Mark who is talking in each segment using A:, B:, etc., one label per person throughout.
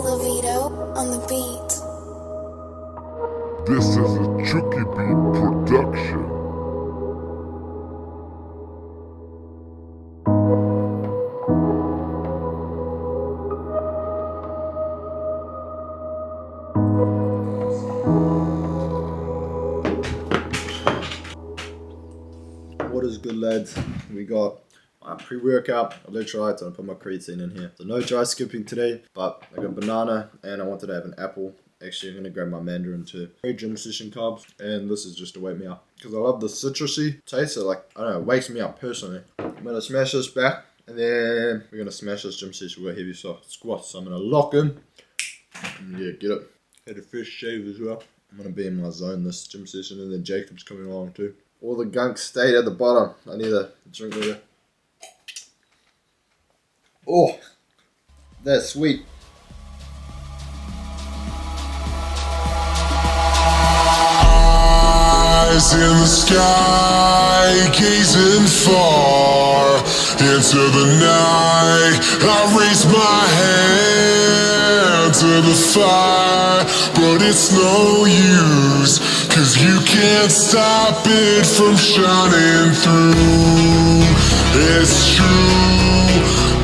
A: Lovito on the beat.
B: This is a Chucky Beat production.
C: What is good, lads? We got my pre-workout, electrolytes, and I put my creatine in here. So no dry skipping today, but I got banana and I wanted to have an apple. Actually, I'm going to grab my mandarin too. Gym session carbs, and this is just to wake me up. Because I love the citrusy taste, so like, I don't know, it wakes me up personally. I'm going to smash this back, and then we're going to smash this gym session with heavy soft squats. So I'm going to lock in, and yeah, get it. Had a fresh shave as well. I'm going to be in my zone this gym session, and then Jacob's coming along too. All the gunk stayed at the bottom. I need a drink of it. Oh, that's sweet.
B: Eyes in the sky, gazing far into the night. I raise my hand to the fire, but it's no use, 'cause you can't stop it from shining through. It's true,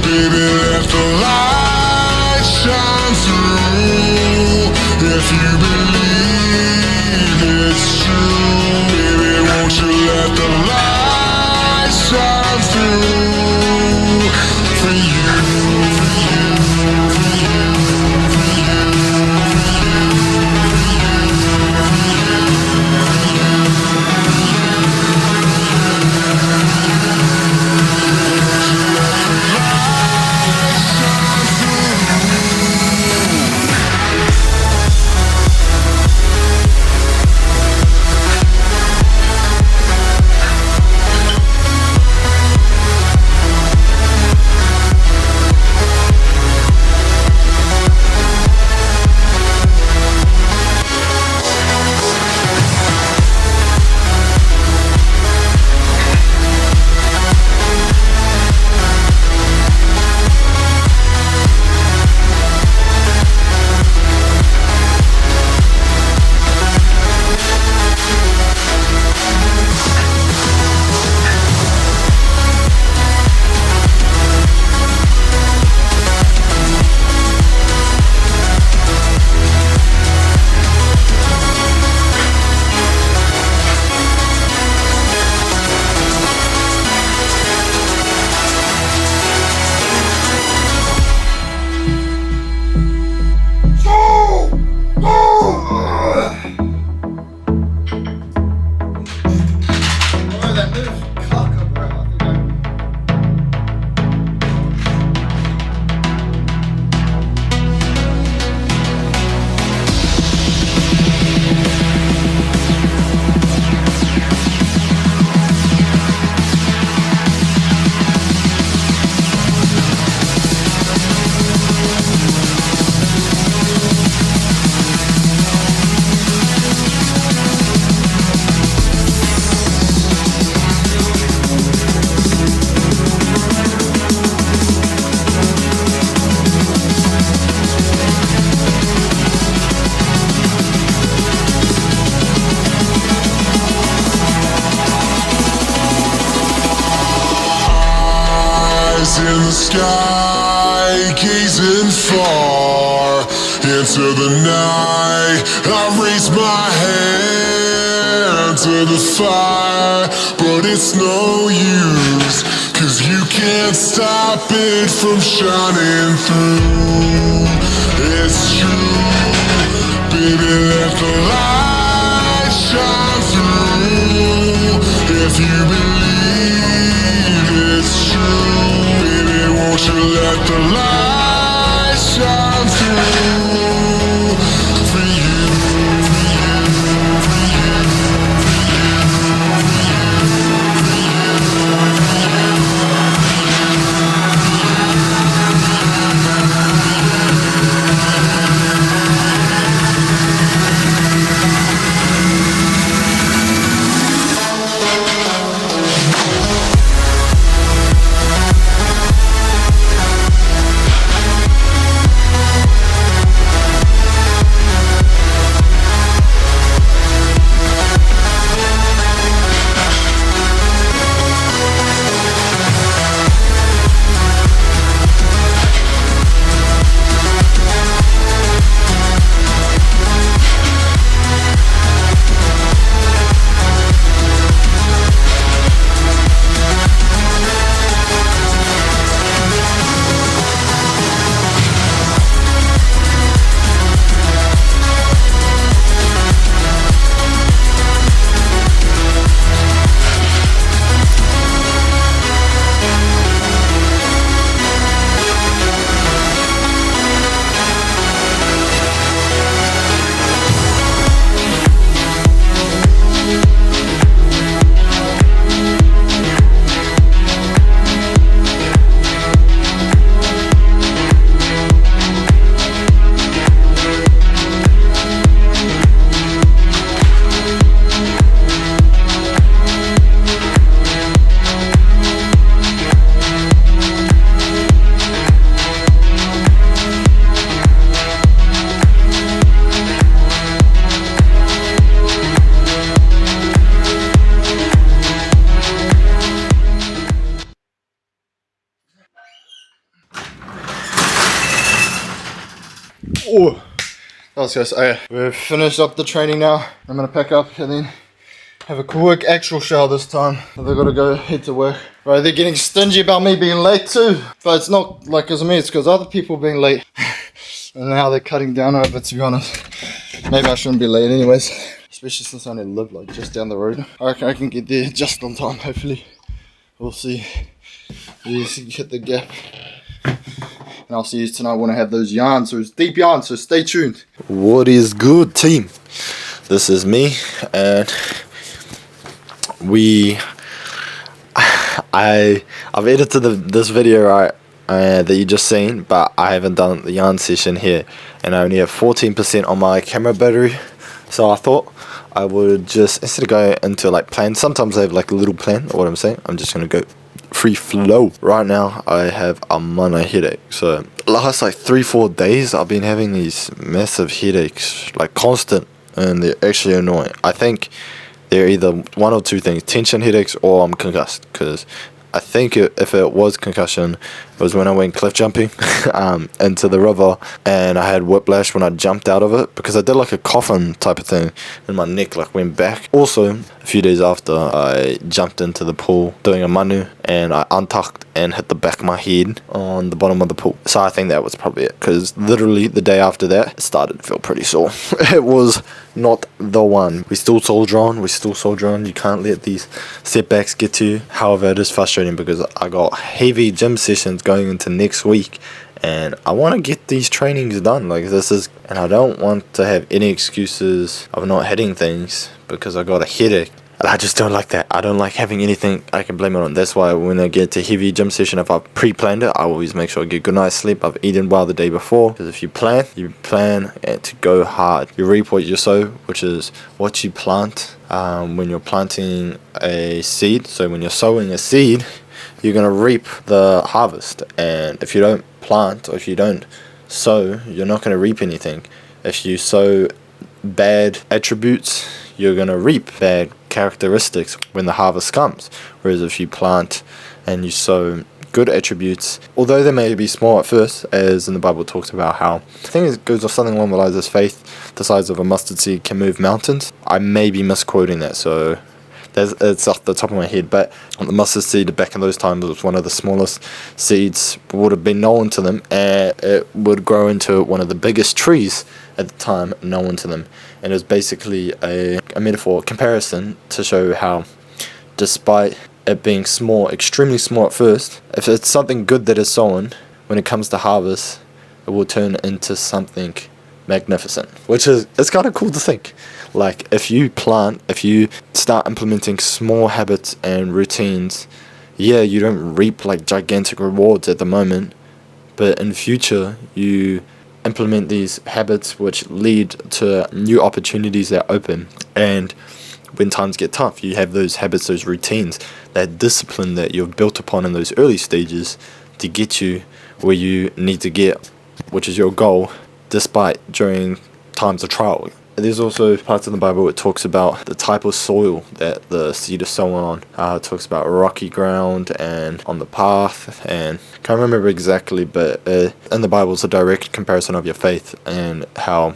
B: baby, let the light shine through. If you believe it's true, baby, won't you let the light shine through for you, for you, for you, for you, in the sky, gazing far into the night. I raise my hand to the fire, but it's no use, 'cause you can't stop it from shining through. It's true, baby, let the light shine through. If you believe it's true, won't you let the light shine through for you, for you, for you, for you.
C: Oh, that was good. Okay, we've finished up the training now. I'm gonna pack up and then have a quick actual shower this time. They've got to go head to work. Right, they're getting stingy about me being late too. But it's not like because of me, it's because other people being late. And now they're cutting down on it, but to be honest, maybe I shouldn't be late anyways. Especially since I only live like just down the road. I reckon I can get there just on time, hopefully. We'll see. Yes, hit the gap. And I'll see you tonight when I have those yarns, those deep yarns, so stay tuned. What is good, team? This is me, and I've edited this video, right, that you just seen, but I haven't done the yarn session here, and I only have 14% on my camera battery, so I thought I would just, instead of going into like plan, sometimes I have like a little plan, or what I'm saying, I'm just gonna go free flow. Right now I have a mono headache, so last like 3-4 days I've been having these massive headaches, like constant, and they're actually annoying. I think they're either one or two things: tension headaches or I'm concussed. Because I think if it was concussion, it was when I went cliff jumping into the river, and I had whiplash when I jumped out of it, because I did like a coffin type of thing, and my neck like went back. Also, a few days after, I jumped into the pool doing a manu, and I untucked and hit the back of my head on the bottom of the pool. So I think that was probably it, because literally the day after that, it started to feel pretty sore. It was not the one. We still soldier on. You can't let these setbacks get to you. However, it is frustrating because I got heavy gym sessions going into next week, and I want to get these trainings done. Like this is, and I don't want to have any excuses of not hitting things because I got a headache. And I just don't like that. I don't like having anything I can blame it on. That's why when I get to heavy gym session, if I've pre-planned it, I always make sure I get a good night's sleep. I've eaten well the day before. Because if you plan to go hard. You reap what you sow, which is what you plant when you're planting a seed. So when you're sowing a seed, you're going to reap the harvest. And if you don't plant, or if you don't sow, you're not going to reap anything. If you sow bad attributes, you're going to reap bad characteristics when the harvest comes. Whereas if you plant and you sow good attributes, although they may be small at first, as in the Bible talks about how, I think it goes off something along the lines of faith the size of a mustard seed can move mountains. I may be misquoting that, so it's off the top of my head, but the mustard seed back in those times was one of the smallest seeds, would have been known to them, and it would grow into one of the biggest trees at the time known to them. And it was basically a metaphor, comparison, to show how despite it being small, extremely small at first, if it's something good that is sown, when it comes to harvest, it will turn into something magnificent, which is, it's kind of cool to think. Like if you start implementing small habits and routines, yeah, you don't reap like gigantic rewards at the moment, but in future you implement these habits which lead to new opportunities that open. And when times get tough, you have those habits, those routines, that discipline that you've built upon in those early stages to get you where you need to get, which is your goal, despite during times of trial. There's also parts in the Bible where it talks about the type of soil that the seed is sown on. It talks about rocky ground and on the path, and can't remember exactly, but in the Bible it's a direct comparison of your faith, and how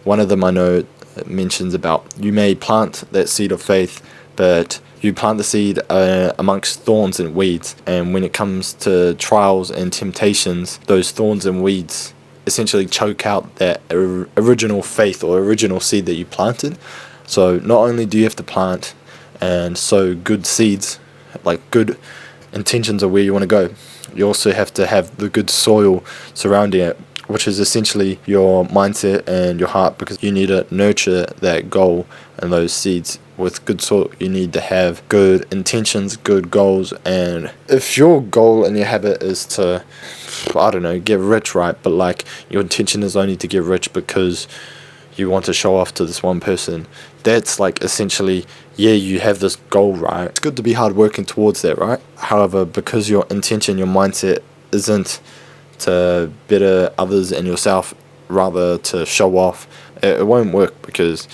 C: one of them I know mentions about you may plant that seed of faith, but you plant the seed amongst thorns and weeds, and when it comes to trials and temptations, those thorns and weeds essentially choke out that original faith or original seed that you planted. So not only do you have to plant and sow good seeds, like good intentions of where you want to go, you also have to have the good soil surrounding it, which is essentially your mindset and your heart, because you need to nurture that goal and those seeds with good soil. You need to have good intentions, good goals, and if your goal and your habit is to, I don't know, get rich, right, but like your intention is only to get rich because you want to show off to this one person, that's like essentially, yeah, you have this goal, right? It's good to be hard working towards that, right? However, because your intention, your mindset isn't to better others and yourself, rather to show off, it won't work, because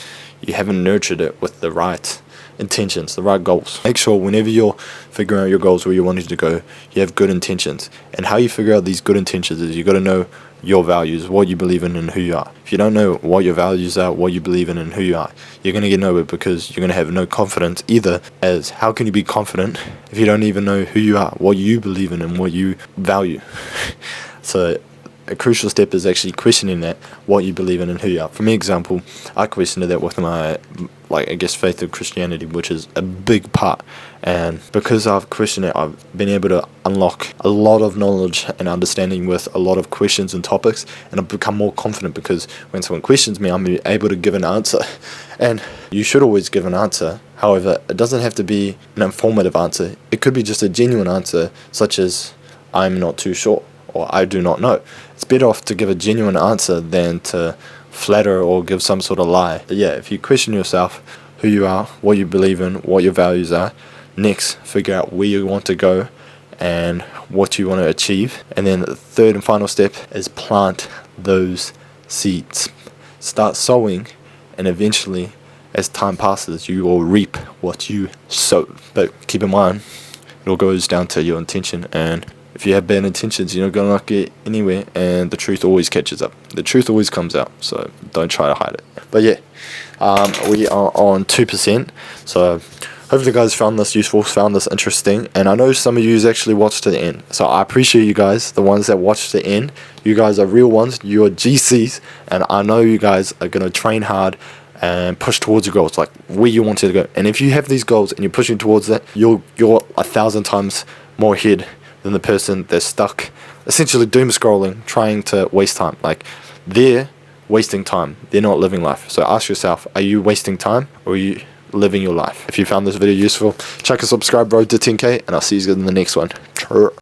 C: you haven't nurtured it with the right
A: intentions, the right goals. Make sure whenever you're figuring out your goals, where you're wanting to go, you have good intentions. And how you figure out these good intentions is you got to know your values, what you believe in and who you are. If you don't know what your values are, what you believe in and who you are, you're going to get nowhere, because you're going to have no confidence either. As how can you be confident if you don't even know who you are, what you believe in and what you value? So a crucial step is actually questioning that, what you believe in and who you are. For me, example, I questioned that with my, faith of Christianity, which is a big part. And because I've questioned it, I've been able to unlock a lot of knowledge and understanding with a lot of questions and topics, and I've become more confident, because when someone questions me, I'm able to give an answer. And you should always give an answer. However, it doesn't have to be an informative answer. It could be just a genuine answer, such as, I'm not too sure, or I do not know. It's better off to give a genuine answer than to flatter or give some sort of lie. But yeah, if you question yourself, who you are, what you believe in, what your values are, next figure out where you want to go and what you want to achieve. And then the third and final step is plant those seeds. Start sowing, and eventually, as time passes, you will reap what you sow. But keep in mind, it all goes down to your intention, and if you have bad intentions, you're not going to not get anywhere, and the truth always catches up. The truth always comes out, so don't try to hide it. But yeah, we are on 2%, so hopefully you guys found this useful, found this interesting, and I know some of you actually watched to the end, so I appreciate you guys, the ones that watched to the end. You guys are real ones, you're GCs, and I know you guys are going to train hard and push towards your goals, like where you want to go. And if you have these goals and you're pushing towards that, you're 1,000 times more ahead than the person that's stuck, essentially doom scrolling, trying to waste time. Like, they're wasting time, they're not living life. So ask yourself, are you wasting time, or are you living your life? If you found this video useful, check and subscribe, road to 10k, and I'll see you in the next one.